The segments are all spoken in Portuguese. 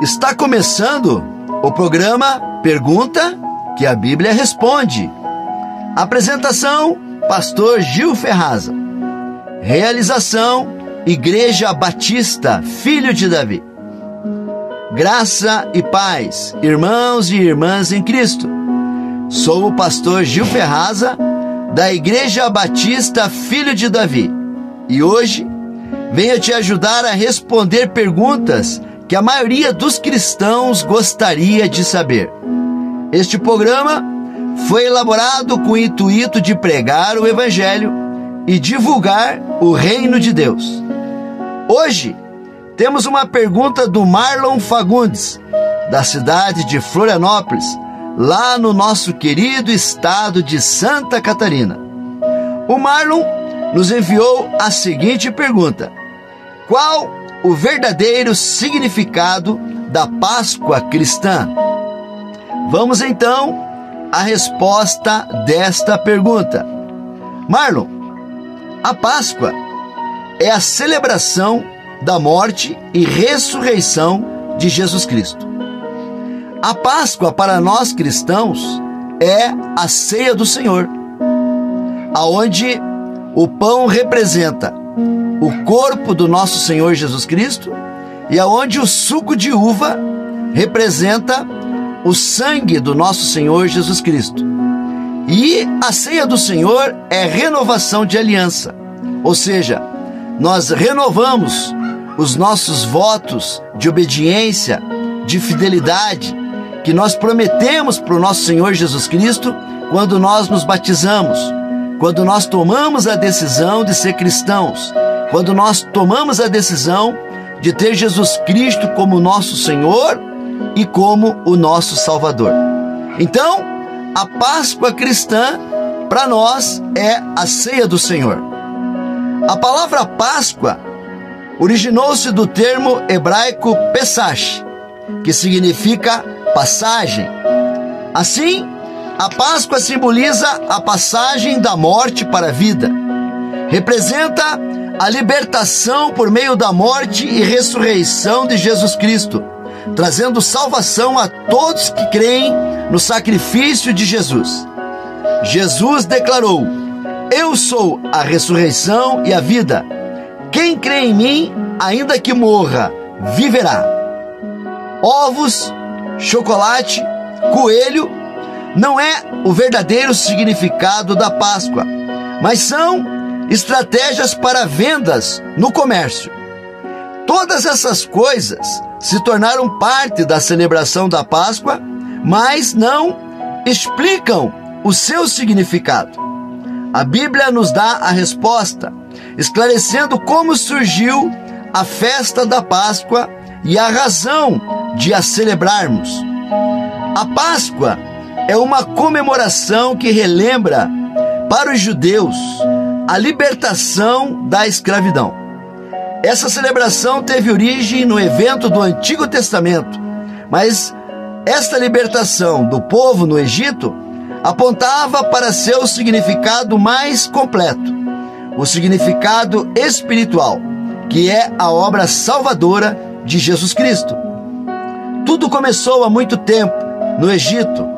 Está começando o programa Pergunta que a Bíblia Responde. Apresentação, Pastor Gil Ferraza. Realização, Igreja Batista, Filho de Davi. Graça e paz, irmãos e irmãs em Cristo. Sou o pastor Gil Ferraza, da Igreja Batista, Filho de Davi. E hoje, venho te ajudar a responder perguntas que a maioria dos cristãos gostaria de saber. Este programa foi elaborado com o intuito de pregar o Evangelho e divulgar o Reino de Deus. Hoje, temos uma pergunta do Marlon Fagundes, da cidade de Florianópolis, lá no nosso querido estado de Santa Catarina. O Marlon nos enviou a seguinte pergunta: qual o verdadeiro significado da Páscoa cristã? Vamos então à resposta desta pergunta. Marlon, a Páscoa é a celebração da morte e ressurreição de Jesus Cristo. A Páscoa para nós cristãos é a ceia do Senhor, aonde o pão representa o corpo do nosso Senhor Jesus Cristo e aonde o suco de uva representa o sangue do nosso Senhor Jesus Cristo. E a ceia do Senhor é renovação de aliança, ou seja, nós renovamos os nossos votos de obediência, de fidelidade, que nós prometemos para o nosso Senhor Jesus Cristo quando nós nos batizamos, quando nós tomamos a decisão de ser cristãos, quando nós tomamos a decisão de ter Jesus Cristo como nosso Senhor e como o nosso Salvador. Então, a Páscoa cristã para nós é a ceia do Senhor. A palavra Páscoa originou-se do termo hebraico Pesach, que significa passagem. Assim, a Páscoa simboliza a passagem da morte para a vida. Representa a libertação por meio da morte e ressurreição de Jesus Cristo, trazendo salvação a todos que creem no sacrifício de Jesus. Jesus declarou: "Eu sou a ressurreição e a vida. Quem crê em mim, ainda que morra, viverá." Ovos, chocolate, coelho não é o verdadeiro significado da Páscoa, mas são estratégias para vendas no comércio. Todas essas coisas se tornaram parte da celebração da Páscoa, mas não explicam o seu significado. A Bíblia nos dá a resposta, esclarecendo como surgiu a festa da Páscoa e a razão de a celebrarmos. A Páscoa é uma comemoração que relembra para os judeus a libertação da escravidão. Essa celebração teve origem no evento do Antigo Testamento, mas esta libertação do povo no Egito apontava para seu significado mais completo, o significado espiritual, que é a obra salvadora de Jesus Cristo. Tudo começou há muito tempo, no Egito.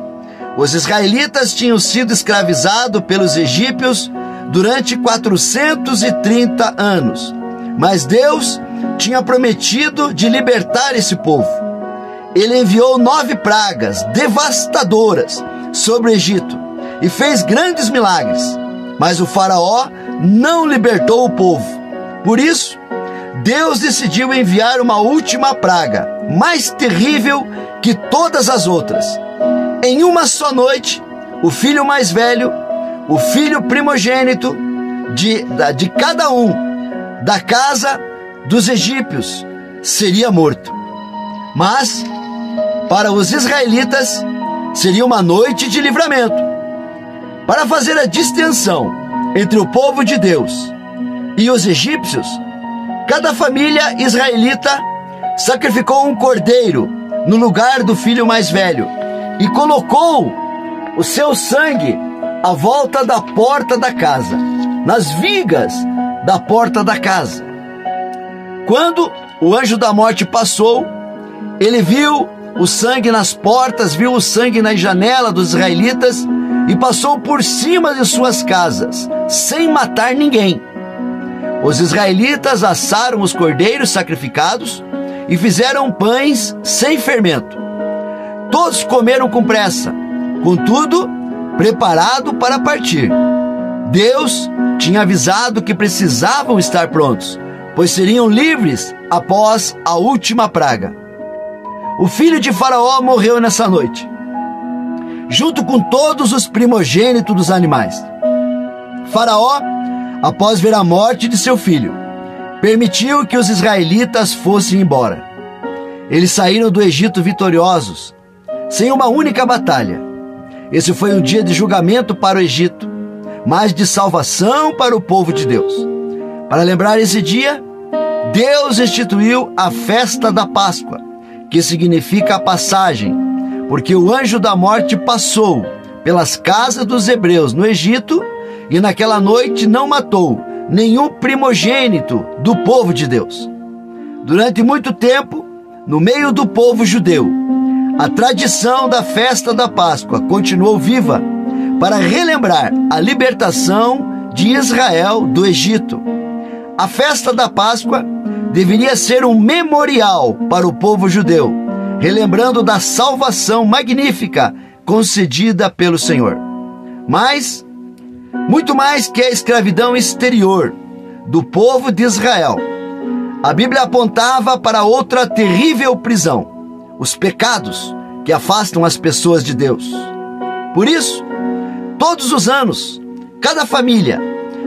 Os israelitas tinham sido escravizados pelos egípcios durante 430 anos, mas Deus tinha prometido de libertar esse povo. Ele enviou 9 pragas devastadoras sobre o Egito e fez grandes milagres, mas o faraó não libertou o povo. Por isso, Deus decidiu enviar uma última praga, mais terrível que todas as outras. Em uma só noite, o filho mais velho, o filho primogênito de cada um da casa dos egípcios seria morto. Mas, para os israelitas, seria uma noite de livramento. Para fazer a distinção entre o povo de Deus e os egípcios, cada família israelita sacrificou um cordeiro no lugar do filho mais velho e colocou o seu sangue à volta da porta da casa, nas vigas da porta da casa. Quando o anjo da morte passou, Ele viu o sangue nas portas, viu o sangue na janela dos israelitas e passou por cima de suas casas, sem matar ninguém. Os israelitas assaram os cordeiros sacrificados e fizeram pães sem fermento. Todos comeram com pressa, contudo, preparado para partir. Deus tinha avisado que precisavam estar prontos, pois seriam livres após a última praga. O filho de Faraó morreu nessa noite, junto com todos os primogênitos dos animais. Faraó, após ver a morte de seu filho, permitiu que os israelitas fossem embora. Eles saíram do Egito vitoriosos, sem uma única batalha. Esse foi um dia de julgamento para o Egito, mas de salvação para o povo de Deus. Para lembrar esse dia, Deus instituiu a festa da Páscoa, que significa a passagem, porque o anjo da morte passou pelas casas dos hebreus no Egito e naquela noite não matou nenhum primogênito do povo de Deus. Durante muito tempo, no meio do povo judeu, a tradição da festa da Páscoa continuou viva para relembrar a libertação de Israel do Egito. A festa da Páscoa deveria ser um memorial para o povo judeu, relembrando da salvação magnífica concedida pelo Senhor. Mas, muito mais que a escravidão exterior do povo de Israel, a Bíblia apontava para outra terrível prisão: os pecados que afastam as pessoas de Deus. Por isso, todos os anos, cada família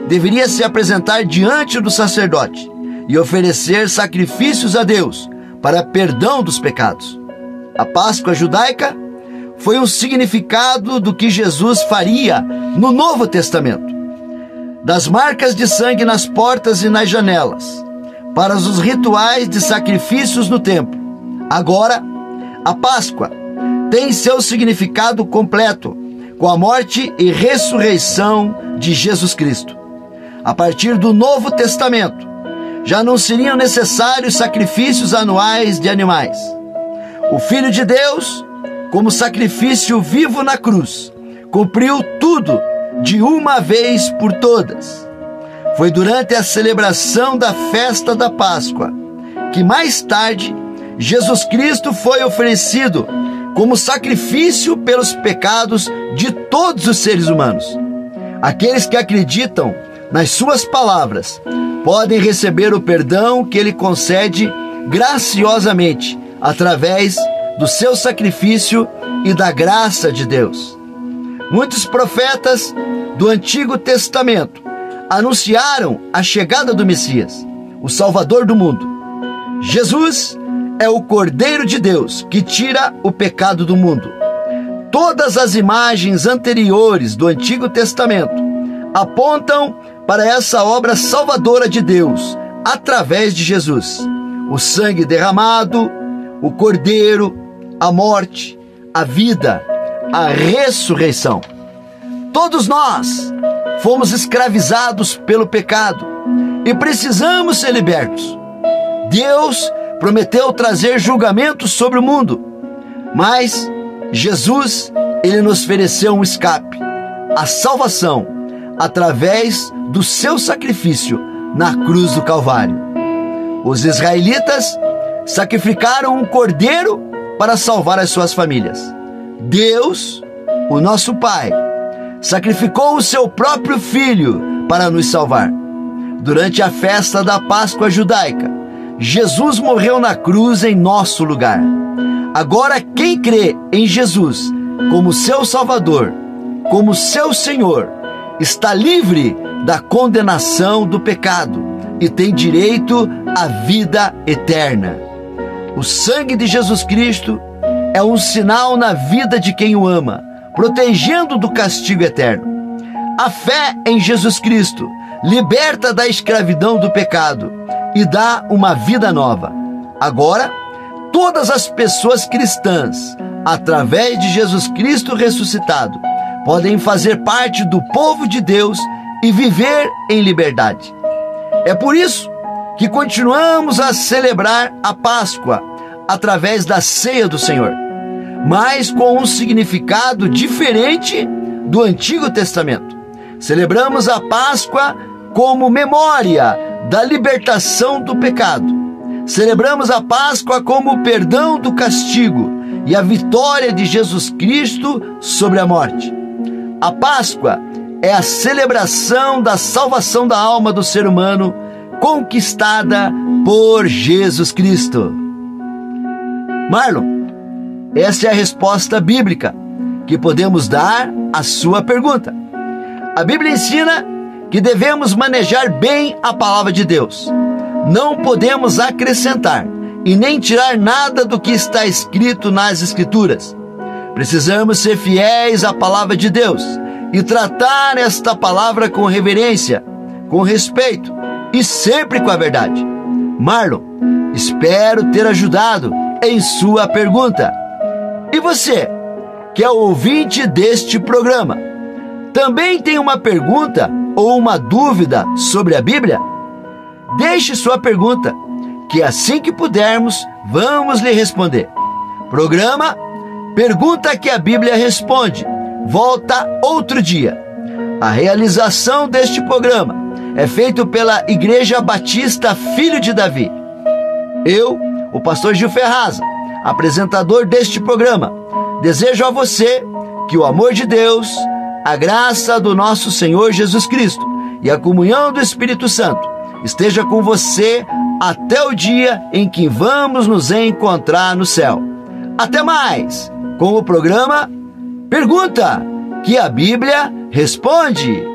deveria se apresentar diante do sacerdote e oferecer sacrifícios a Deus para perdão dos pecados. A Páscoa judaica foi um significado do que Jesus faria no Novo Testamento. Das marcas de sangue nas portas e nas janelas, para os rituais de sacrifícios no templo. Agora, a Páscoa tem seu significado completo com a morte e ressurreição de Jesus Cristo. A partir do Novo Testamento, já não seriam necessários sacrifícios anuais de animais. O Filho de Deus, como sacrifício vivo na cruz, cumpriu tudo de uma vez por todas. Foi durante a celebração da festa da Páscoa que mais tarde Jesus Cristo foi oferecido como sacrifício pelos pecados de todos os seres humanos. Aqueles que acreditam nas suas palavras podem receber o perdão que Ele concede graciosamente através do seu sacrifício e da graça de Deus. Muitos profetas do Antigo Testamento anunciaram a chegada do Messias, o Salvador do mundo. Jesus é o Cordeiro de Deus que tira o pecado do mundo. Todas as imagens anteriores do Antigo Testamento apontam para essa obra salvadora de Deus através de Jesus. O sangue derramado, o Cordeiro, a morte, a vida, a ressurreição. Todos nós fomos escravizados pelo pecado e precisamos ser libertos. Deus prometeu trazer julgamento sobre o mundo, mas Jesus, Ele nos ofereceu um escape, a salvação, através do seu sacrifício na cruz do Calvário. Os israelitas sacrificaram um cordeiro para salvar as suas famílias. Deus, o nosso Pai, sacrificou o seu próprio Filho para nos salvar. Durante a festa da Páscoa judaica, Jesus morreu na cruz em nosso lugar. Agora, quem crê em Jesus como seu Salvador, como seu Senhor, está livre da condenação do pecado e tem direito à vida eterna. O sangue de Jesus Cristo é um sinal na vida de quem o ama, protegendo do castigo eterno. A fé em Jesus Cristo liberta da escravidão do pecado e dá uma vida nova. Agora, todas as pessoas cristãs, através de Jesus Cristo ressuscitado, podem fazer parte do povo de Deus e viver em liberdade. É por isso que continuamos a celebrar a Páscoa através da ceia do Senhor, mas com um significado diferente do Antigo Testamento. Celebramos a Páscoa como memória da libertação do pecado. Celebramos a Páscoa como o perdão do castigo e a vitória de Jesus Cristo sobre a morte. A Páscoa é a celebração da salvação da alma do ser humano conquistada por Jesus Cristo. Marlon, essa é a resposta bíblica que podemos dar à sua pergunta. A Bíblia ensina que devemos manejar bem a palavra de Deus. Não podemos acrescentar e nem tirar nada do que está escrito nas Escrituras. Precisamos ser fiéis à palavra de Deus e tratar esta palavra com reverência, com respeito e sempre com a verdade. Marlon, espero ter ajudado em sua pergunta. E você, que é o ouvinte deste programa, também tem uma pergunta ou uma dúvida sobre a Bíblia? Deixe sua pergunta, que assim que pudermos, vamos lhe responder. Programa Pergunta que a Bíblia Responde volta outro dia. A realização deste programa é feito pela Igreja Batista Filho de Davi. Eu, o pastor Gil Ferraza, apresentador deste programa, desejo a você que o amor de Deus, a graça do nosso Senhor Jesus Cristo e a comunhão do Espírito Santo esteja com você até o dia em que vamos nos encontrar no céu. Até mais, com o programa Pergunta que a Bíblia Responde.